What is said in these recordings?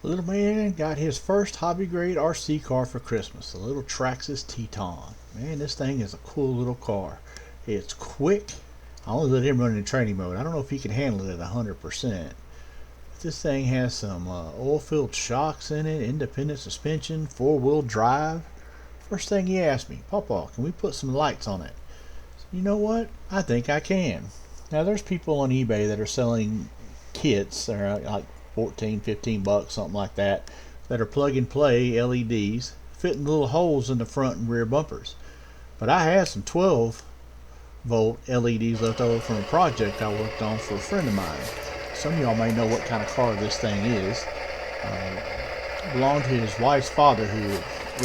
Little man got his first hobby grade RC car for Christmas, a little Traxxas Teton. Man, this thing is a cool little car. It's quick. I only let him run in training mode. I don't know if he can handle it at 100%. This thing has some oil-filled shocks in it, independent suspension, four-wheel drive. First thing he asked me, Papa, can we put some lights on it? So, you know what? I think I can. Now there's people on eBay that are selling kits that are like 14, 15 bucks, something like that, that are plug and play LEDs fitting little holes in the front and rear bumpers. But I had some 12 volt LEDs left over from a project I worked on for a friend of mine. Some of y'all may know what kind of car this thing is. It belonged to his wife's father, who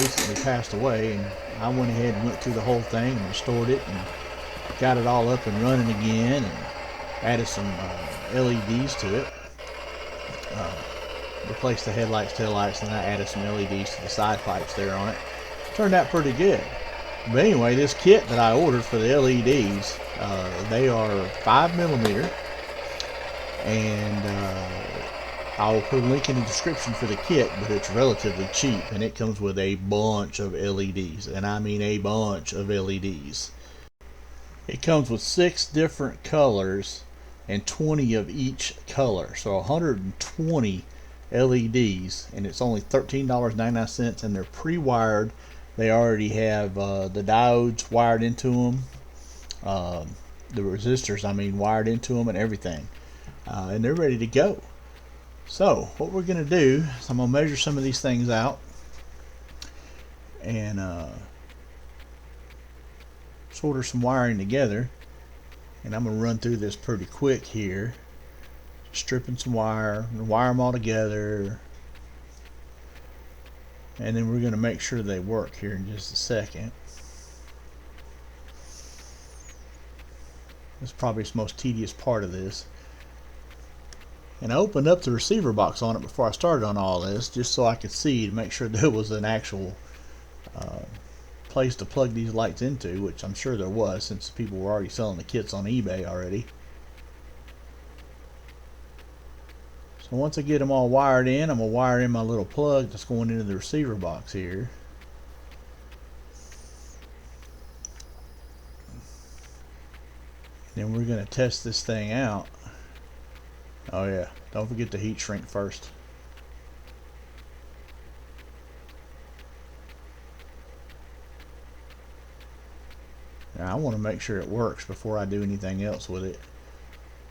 recently passed away, and I went ahead and went through the whole thing and restored it and got it all up and running again and added some LEDs to it. Replaced the headlights, taillights, and I added some LEDs to the side pipes there on it. Turned out pretty good. But anyway, this kit that I ordered for the LEDs, they are 5mm, and I'll put a link in the description for the kit, but it's relatively cheap, and it comes with a bunch of LEDs, and I mean a bunch of LEDs. It comes with 6 different colors and 20 of each color, so 120 LEDs, and it's only $13.99, and they're pre-wired. They already have the diodes wired into them, the resistors, I mean, wired into them and everything, and they're ready to go. So what we're going to do is I'm going to measure some of these things out and solder some wiring together, and I'm going to run through this pretty quick here, stripping some wire them all together, and then we're going to make sure they work here in just a second. This is probably the most tedious part of this. And I opened up the receiver box on it before I started on all this, just so I could see to make sure there was an actual place to plug these lights into, which I'm sure there was, since people were already selling the kits on eBay already. So once I get them all wired in, I'm going to wire in my little plug that's going into the receiver box here. Then we're going to test this thing out. Oh yeah, don't forget to heat shrink first. Now I want to make sure it works before I do anything else with it.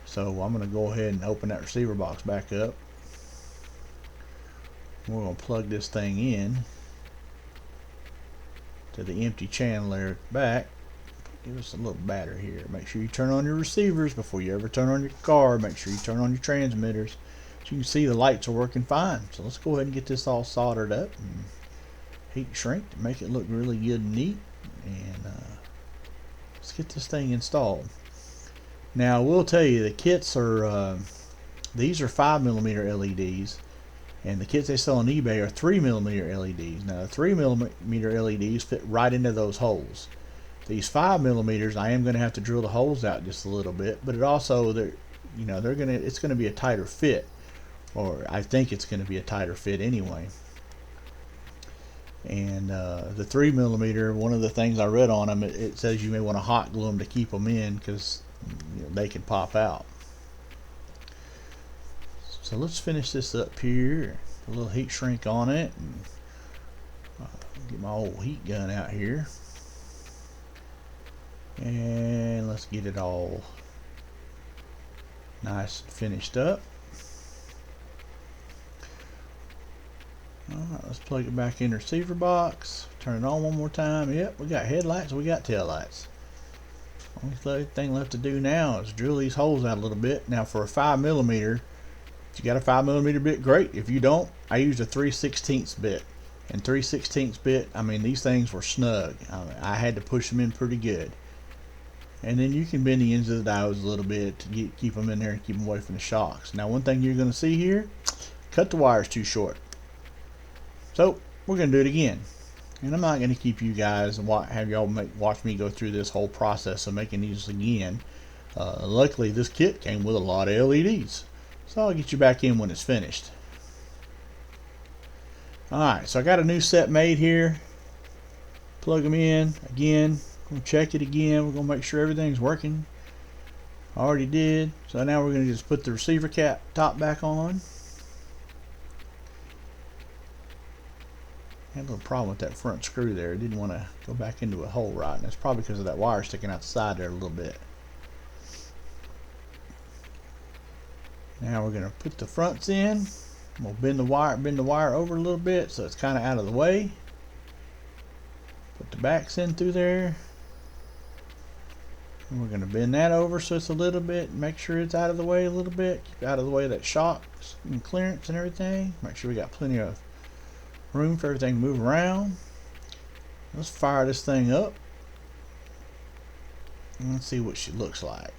So I'm going to go ahead and open that receiver box back up. We're going to plug this thing in to the empty channel there at the back. Give us a little battery here. Make sure you turn on your receivers before you ever turn on your car. Make sure you turn on your transmitters. So you can see the lights are working fine. So let's go ahead and get this all soldered up and heat shrink to make it look really good and neat. And let's get this thing installed. Now I will tell you, the kits are these are 5mm LEDs, and the kits they sell on eBay are 3mm LEDs. Now the 3mm LEDs fit right into those holes. These 5mm, I am going to have to drill the holes out just a little bit, but it also, it's going to be a tighter fit, or I think it's going to be a tighter fit anyway. And the 3mm, one of the things I read on them, it says you may want to hot glue them to keep them in, because they can pop out. So let's finish this up here. A little heat shrink on it, and get my old heat gun out here, and let's get it all nice and finished up. Alright, let's plug it back in the receiver box, turn it on one more time. Yep, we got headlights, we got tail lights. Only thing left to do now is drill these holes out a little bit. Now for a 5mm, if you got a 5mm bit, great. If you don't, I used a 3/16 bit. And 3/16 bit, I mean, these things were snug. I had to push them in pretty good. And then you can bend the ends of the diodes a little bit to keep them in there and keep them away from the shocks. Now one thing you're going to see here, cut the wires too short. So we're going to do it again. And I'm not going to keep you guys and have y'all watch me go through this whole process of making these again. Luckily this kit came with a lot of LEDs, so I'll get you back in when it's finished. Alright, so I got a new set made here. Plug them in again. Gonna check it again. We're gonna make sure everything's working. I already did. So now we're gonna just put the receiver cap top back on. Had a little problem with that front screw there. It didn't want to go back into a hole right, and that's probably because of that wire sticking out the side there a little bit. Now we're gonna put the fronts in. We'll bend the wire over a little bit so it's kind of out of the way. Put the backs in through there. And we're gonna bend that over so it's a little bit, make sure it's out of the way a little bit. Keep out of the way of that shocks and clearance and everything. Make sure we got plenty of room for everything to move around. Let's fire this thing up and let's see what she looks like.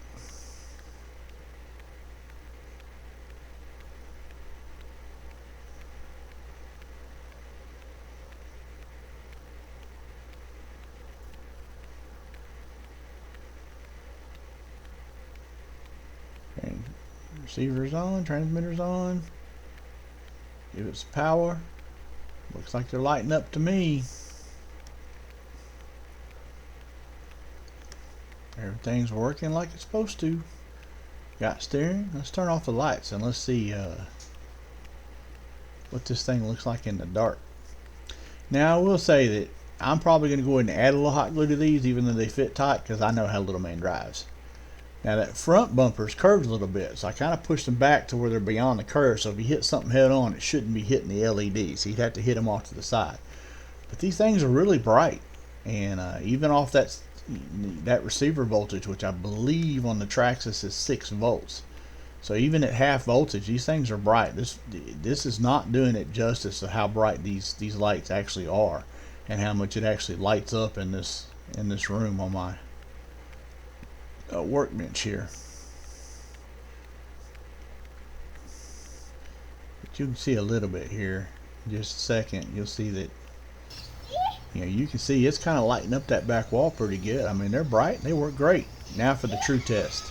And receiver's on, transmitter's on. Give it some power. Looks like they're lighting up to me. Everything's working like it's supposed to. Got steering. Let's turn off the lights and let's see what this thing looks like in the dark. Now I will say that I'm probably going to go ahead and add a little hot glue to these, even though they fit tight, because I know how little man drives. Now that front bumper is curved a little bit, so I kind of pushed them back to where they're beyond the curve, so if you hit something head on, it shouldn't be hitting the LEDs. So you'd have to hit them off to the side. But these things are really bright, and even off that receiver voltage, which I believe on the Traxxas is 6 volts. So even at half voltage, these things are bright. This is not doing it justice of how bright these lights actually are, and how much it actually lights up in this room on my workbench here. But you can see a little bit here. In just a second, you'll see that, you can see it's kind of lighting up that back wall pretty good. I mean, they're bright. They work great. Now for the true test.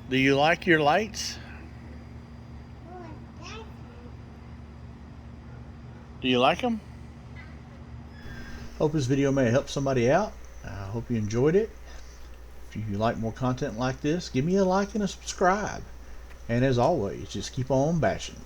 Do you like your lights? Do you like them? Hope this video may help somebody out. I hope you enjoyed it. If you like more content like this, give me a like and a subscribe. And as always, just keep on bashing.